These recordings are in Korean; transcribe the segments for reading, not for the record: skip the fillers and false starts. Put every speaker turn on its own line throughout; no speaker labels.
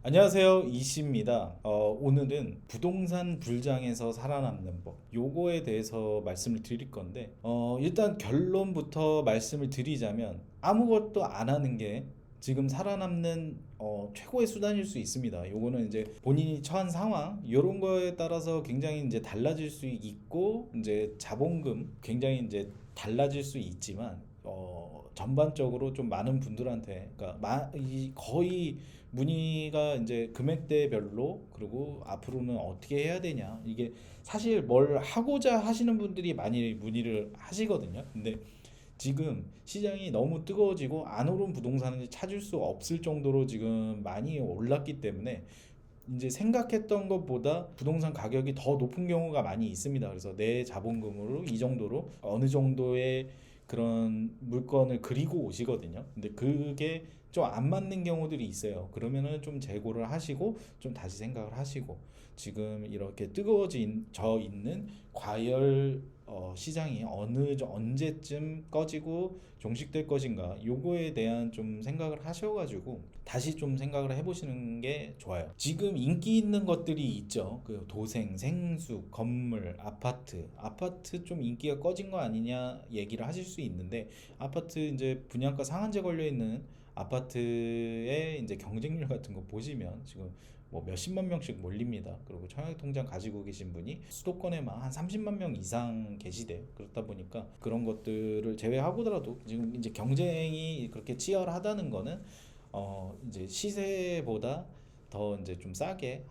안녕하세요, 이씨입니다. 오늘은 부동산 불장에서 살아남는 법, 요거에 대해서 말씀을 드릴 건데, 일단 결론부터 말씀을 드리자면 아무것도 안 하는 게 지금 살아남는 최고의 수단일 수 있습니다. 요거는 이제 본인이 처한 상황, 요런 거에 따라서 굉장히 이제 달라질 수 있고, 이제 자본금 굉장히 이제 달라질 수 있지만, 전반적으로 좀 많은 분들한테, 그러니까 거의 문의가 이제 금액대별로, 그리고 앞으로는 어떻게 해야 되냐, 이게 사실 뭘 하고자 하시는 분들이 많이 문의를 하시거든요. 근데 지금 시장이 너무 뜨거워지고 안 오른 부동산을 찾을 수 없을 정도로 지금 많이 올랐기 때문에 이제 생각했던 것보다 부동산 가격이 더 높은 경우가 많이 있습니다. 그래서 내 자본금으로 이 정도로 어느 정도의 그런 물건을 그리고 오시거든요. 근데 그게 좀 안 맞는 경우들이 있어요. 그러면은 좀 재고를 하시고 좀 다시 생각을 하시고, 지금 이렇게 뜨거워져 있는 과열 시장이 언제쯤 꺼지고 종식될 것인가, 요거에 대한 좀 생각을 하셔가지고 다시 좀 생각을 해보시는 게 좋아요. 지금 인기 있는 것들이 있죠. 그 도생, 생수, 건물, 아파트 좀 인기가 꺼진 거 아니냐 얘기를 하실 수 있는데, 아파트 이제 분양가 상한제 걸려 있는 아파트의 이제 경쟁률 같은 거 보시면 지금 뭐 몇십만 명씩 몰립니다. 그리고 청약통장 가지고 계신 분이 수도권에만 한 30만 명 이상 계시대요. 그렇다 보니까 그런 것들을 제외하고더라도 지금 이제 경쟁이 그렇게 치열하다는 거는 이제 시세보다 더 이제 좀 싸게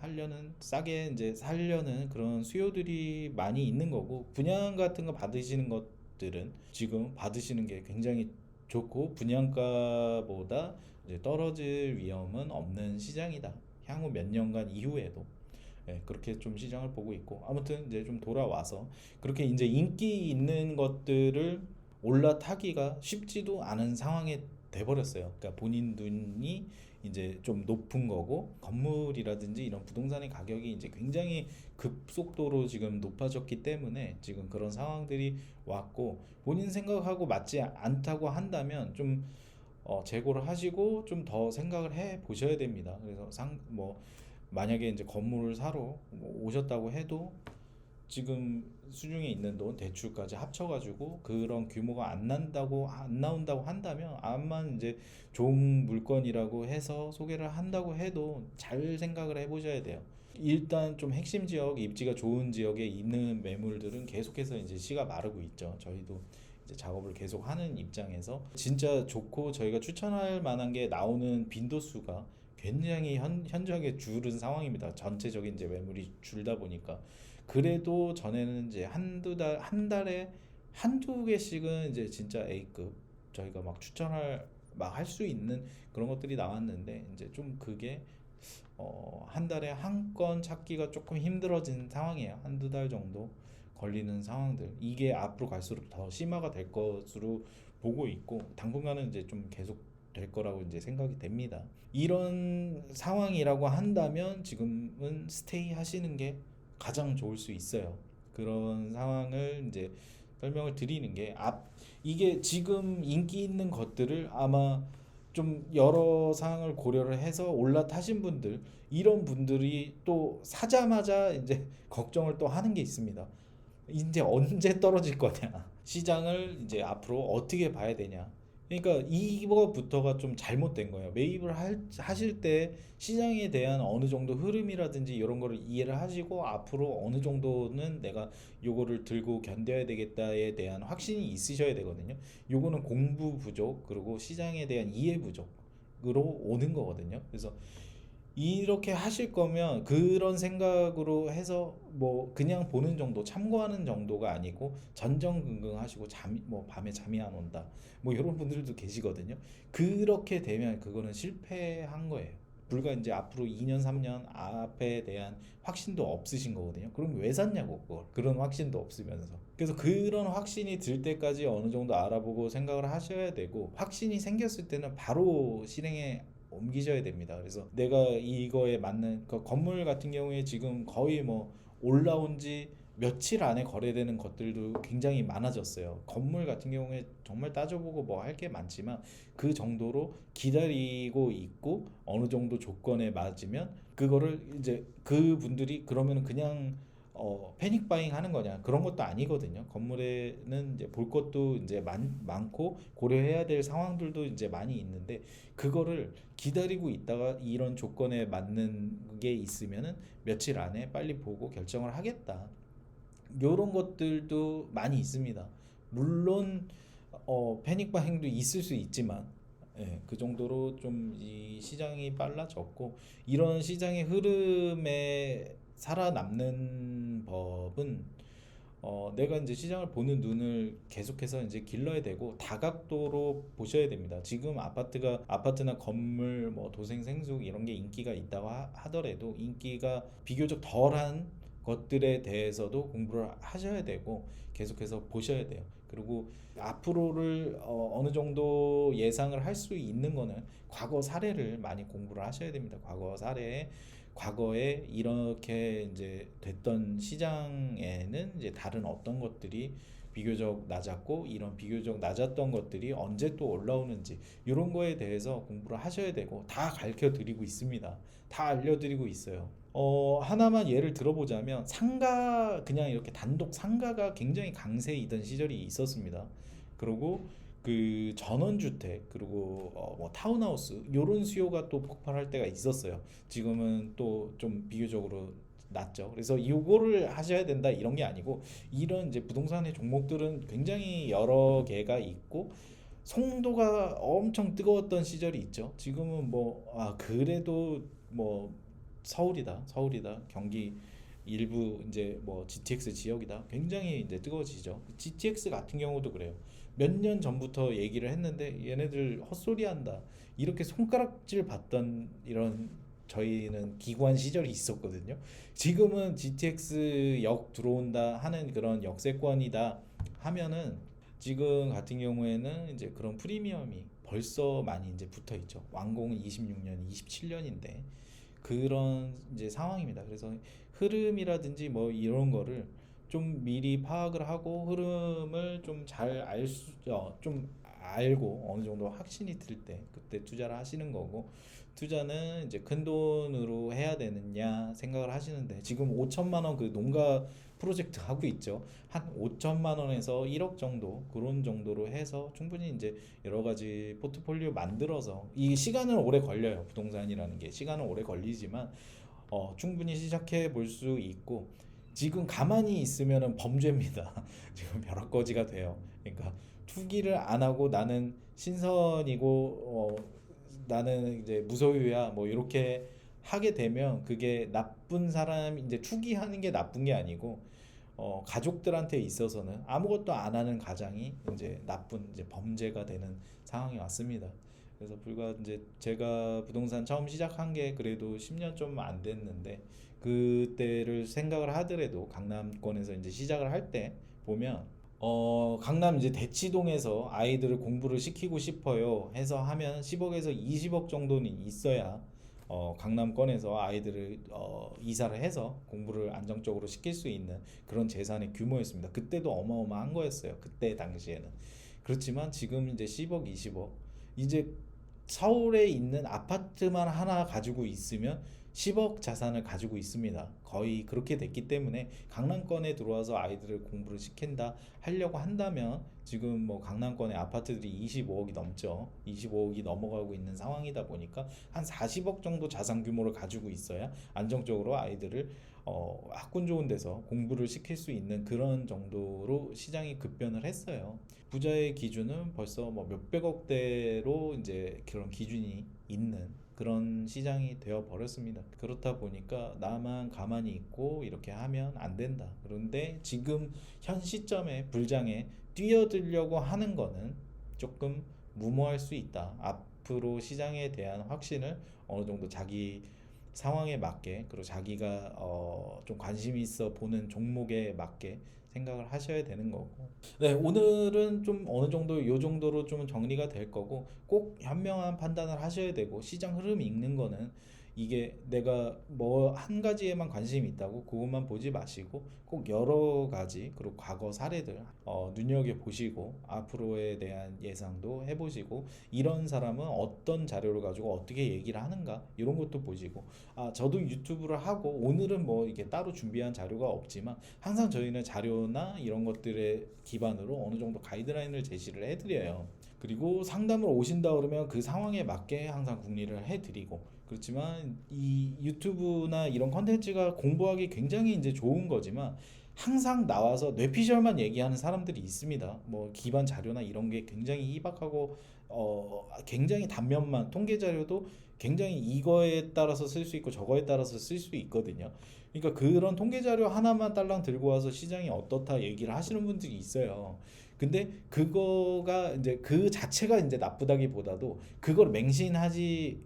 이제 살려는 그런 수요들이 많이 있는 거고, 분양 같은 거 받으시는 것들은 지금 받으시는 게 굉장히 좋고, 분양가보다 이제 떨어질 위험은 없는 시장이다. 향후 몇 년간 이후에도. 예, 그렇게 좀 시장을 보고 있고, 아무튼 이제 좀 돌아와서 그렇게 이제 인기 있는 것들을 올라타기가 쉽지도 않은 상황에 돼버렸어요. 그러니까 본인 눈이 이제 좀 높은 거고, 건물이라든지 이런 부동산의 가격이 이제 굉장히 급속도로 지금 높아졌기 때문에 지금 그런 상황들이 왔고, 본인 생각하고 맞지 않다고 한다면 좀 재고를 하시고 좀 더 생각을 해 보셔야 됩니다. 그래서 만약에 이제 건물을 사러 오셨다고 해도 지금 수중에 있는 돈 대출까지 합쳐가지고 그런 규모가 안 나온다고 한다면, 암만 이제 좋은 물건이라고 해서 소개를 한다고 해도 잘 생각을 해보셔야 돼요. 일단 좀 핵심 지역, 입지가 좋은 지역에 있는 매물들은 계속해서 이제 씨가 마르고 있죠. 저희도 이제 작업을 계속 하는 입장에서 진짜 좋고 저희가 추천할 만한 게 나오는 빈도수가 굉장히 현저하게 줄은 상황입니다. 전체적인 이제 매물이 줄다 보니까. 그래도 전에는 이제 한 달에 한두 개씩은 이제 진짜 A급 저희가 막 추천할 막 할 수 있는 그런 것들이 나왔는데, 이제 좀 그게 한 달에 한 건 찾기가 조금 힘들어진 상황이에요. 한두 달 정도 걸리는 상황들. 이게 앞으로 갈수록 더 심화가 될 것으로 보고 있고, 당분간은 이제 좀 계속 될 거라고 이제 생각이 됩니다. 이런 상황이라고 한다면 지금은 스테이 하시는 게 가장 좋을 수 있어요. 그런 상황을 이제 설명을 드리는 게, 이게 지금 인기 있는 것들을 아마 좀 여러 사항을 고려를 해서 올라타신 분들, 이런 분들이 또 사자마자 이제 걱정을 또 하는 게 있습니다. 이제 언제 떨어질 거냐, 시장을 이제 앞으로 어떻게 봐야 되냐. 그러니까 이거부터가 좀 잘못된 거예요. 하실 때 시장에 대한 어느 정도 흐름이라든지 이런 거를 이해를 하시고, 앞으로 어느 정도는 내가 요거를 들고 견뎌야 되겠다에 대한 확신이 있으셔야 되거든요. 요거는 공부 부족, 그리고 시장에 대한 이해 부족으로 오는 거거든요. 그래서 이렇게 하실 거면 그런 생각으로 해서 뭐 그냥 보는 정도, 참고하는 정도가 아니고 전전긍긍 하시고 밤에 잠이 안 온다, 뭐 이런 분들도 계시거든요. 그렇게 되면 그거는 실패한 거예요. 불과 이제 앞으로 2년 3년 앞에 대한 확신도 없으신 거거든요. 그럼 왜 샀냐고, 그걸. 그런 확신도 없으면서. 그래서 그런 확신이 들 때까지 어느 정도 알아보고 생각을 하셔야 되고, 확신이 생겼을 때는 바로 실행에 옮기셔야 됩니다. 그래서 내가 이거에 맞는 그 건물 같은 경우에 지금 거의 뭐 올라온 지 며칠 안에 거래되는 것들도 굉장히 많아졌어요. 건물 같은 경우에 정말 따져보고 뭐 할 게 많지만 그 정도로 기다리고 있고 어느 정도 조건에 맞으면 그거를 이제 그분들이 그러면 그냥 패닉 바잉 하는 거냐 그런 것도 아니거든요. 건물에는 이제 볼 것도 이제 많고 고려해야 될 상황들도 이제 많이 있는데 그거를 기다리고 있다가 이런 조건에 맞는 게 있으면은 며칠 안에 빨리 보고 결정을 하겠다. 요런 것들도 많이 있습니다. 물론 패닉 바잉도 있을 수 있지만 그 정도로 좀 이 시장이 빨라졌고 이런 시장의 흐름에 살아남는 법은 내가 이제 시장을 보는 눈을 계속해서 이제 길러야 되고 다각도로 보셔야 됩니다. 지금 아파트나 건물 뭐 도생 생숙 이런 게 인기가 있다고 하더라도 인기가 비교적 덜한 것들에 대해서도 공부를 하셔야 되고 계속해서 보셔야 돼요. 그리고 앞으로를 어느 정도 예상을 할 수 있는 거는 과거 사례를 많이 공부를 하셔야 됩니다. 과거에 이렇게 이제 됐던 시장에는 이제 다른 어떤 것들이 비교적 낮았고 이런 비교적 낮았던 것들이 언제 또 올라오는지 이런 거에 대해서 공부를 하셔야 되고 다 가르쳐 드리고 있습니다. 다 알려드리고 있어요. 하나만 예를 들어보자면 상가 그냥 이렇게 단독 상가가 굉장히 강세이던 시절이 있었습니다. 그리고 그 전원주택 그리고 뭐 타운하우스 이런 수요가 또 폭발할 때가 있었어요. 지금은 또 좀 비교적으로 낮죠. 그래서 이거를 하셔야 된다 이런 게 아니고 이런 이제 부동산의 종목들은 굉장히 여러 개가 있고 송도가 엄청 뜨거웠던 시절이 있죠. 지금은 뭐 그래도 뭐 서울이다 경기 일부 이제 뭐 GTX 지역이다 굉장히 이제 뜨거워지죠. GTX 같은 경우도 그래요. 몇 년 전부터 얘기를 했는데 얘네들 헛소리한다 이렇게 손가락질 받던 이런 저희는 기관 시절이 있었거든요. 지금은 GTX 역 들어온다 하는 그런 역세권이다 하면은 지금 같은 경우에는 이제 그런 프리미엄이 벌써 많이 이제 붙어 있죠. 완공은 26년, 27년인데 그런 이제 상황입니다. 그래서 흐름이라든지 뭐 이런 거를 좀 미리 파악을 하고 흐름을 좀 잘 좀 알고 어느 정도 확신이 들 때 그때 투자를 하시는 거고 투자는 이제 큰 돈으로 해야 되느냐 생각을 하시는데 지금 5천만 원 그 농가 프로젝트 하고 있죠. 한 5천만 원에서 1억 정도 그런 정도로 해서 충분히 이제 여러 가지 포트폴리오 만들어서 이 시간은 오래 걸려요. 부동산이라는 게 시간은 오래 걸리지만 충분히 시작해 볼 수 있고 지금 가만히 있으면은 범죄입니다. 지금 벼락거지가 돼요. 그러니까 투기를 안 하고 나는 신선이고 나는 이제 무소유야 뭐 이렇게 하게 되면 그게 나쁜 사람 이제 투기하는 게 나쁜 게 아니고 가족들한테 있어서는 아무것도 안 하는 가장이 이제 나쁜 이제 범죄가 되는 상황이 왔습니다. 그래서 불과 이제 제가 부동산 처음 시작한 게 그래도 10년 좀 안 됐는데 그때를 생각을 하더라도 강남권에서 이제 시작을 할 때 보면 강남 이제 대치동에서 아이들을 공부를 시키고 싶어요 해서 하면 10억에서 20억 정도는 있어야 강남권에서 아이들을 이사를 해서 공부를 안정적으로 시킬 수 있는 그런 재산의 규모였습니다. 그때도 어마어마한 거였어요. 그때 당시에는. 그렇지만 지금 이제 10억, 20억 이제 서울에 있는 아파트만 하나 가지고 있으면 10억 자산을 가지고 있습니다. 거의 그렇게 됐기 때문에 강남권에 들어와서 아이들을 공부를 시킨다 하려고 한다면 지금 뭐 강남권의 아파트들이 25억이 넘죠. 25억이 넘어가고 있는 상황이다 보니까 한 40억 정도 자산 규모를 가지고 있어야 안정적으로 아이들을 학군 좋은 데서 공부를 시킬 수 있는 그런 정도로 시장이 급변을 했어요. 부자의 기준은 벌써 뭐 몇백억대로 이제 그런 기준이 있는 그런 시장이 되어 버렸습니다. 그렇다 보니까 나만 가만히 있고 이렇게 하면 안 된다. 그런데 지금 현 시점에 불장에 뛰어들려고 하는 거는 조금 무모할 수 있다. 앞으로 시장에 대한 확신을 어느 정도 자기 상황에 맞게 그리고 자기가 좀 관심 있어 보는 종목에 맞게 생각을 하셔야 되는 거고. 네, 오늘은 좀 어느 정도 요 정도로 좀 정리가 될 거고 꼭 현명한 판단을 하셔야 되고 시장 흐름 읽는 거는 이게 내가 뭐 한 가지에만 관심이 있다고 그것만 보지 마시고 꼭 여러 가지 그리고 과거 사례들 눈여겨 보시고 앞으로에 대한 예상도 해보시고 이런 사람은 어떤 자료를 가지고 어떻게 얘기를 하는가 이런 것도 보시고 저도 유튜브를 하고 오늘은 뭐 이게 따로 준비한 자료가 없지만 항상 저희는 자료나 이런 것들에 기반으로 어느 정도 가이드라인을 제시를 해드려요. 그리고 상담을 오신다 그러면 그 상황에 맞게 항상 궁리를 해드리고 그렇지만 이 유튜브나 이런 컨텐츠가 공부하기 굉장히 이제 좋은 거지만 항상 나와서 뇌피셜만 얘기하는 사람들이 있습니다. 뭐 기반 자료나 이런 게 굉장히 희박하고 굉장히 단면만 통계 자료도 굉장히 이거에 따라서 쓸 수 있고 저거에 따라서 쓸 수 있거든요. 그러니까 그런 통계 자료 하나만 딸랑 들고 와서 시장이 어떻다 얘기를 하시는 분들이 있어요. 근데 그거가 이제 그 자체가 이제 나쁘다기보다도 그걸 맹신하지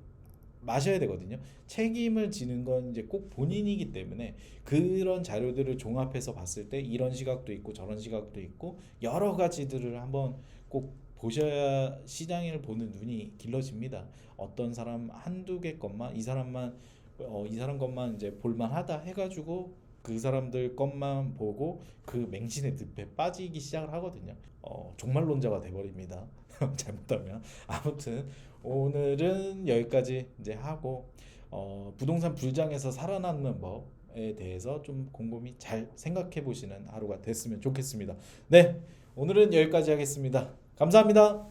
마셔야 되거든요. 책임을 지는 건 이제 꼭 본인이기 때문에 그런 자료들을 종합해서 봤을 때 이런 시각도 있고 저런 시각도 있고 여러 가지들을 한번 꼭 보셔야 시장을 보는 눈이 길러집니다. 어떤 사람 한두 개 것만 이 사람 것만 이제 볼만하다 해가지고 그 사람들 것만 보고 그 맹신의 늪에 빠지기 시작을 하거든요. 종말론자가 돼버립니다. 잘못하면. 아무튼 오늘은 여기까지 이제 하고 부동산 불장에서 살아남는 법에 대해서 좀 곰곰이 잘 생각해 보시는 하루가 됐으면 좋겠습니다. 네, 오늘은 여기까지 하겠습니다. 감사합니다.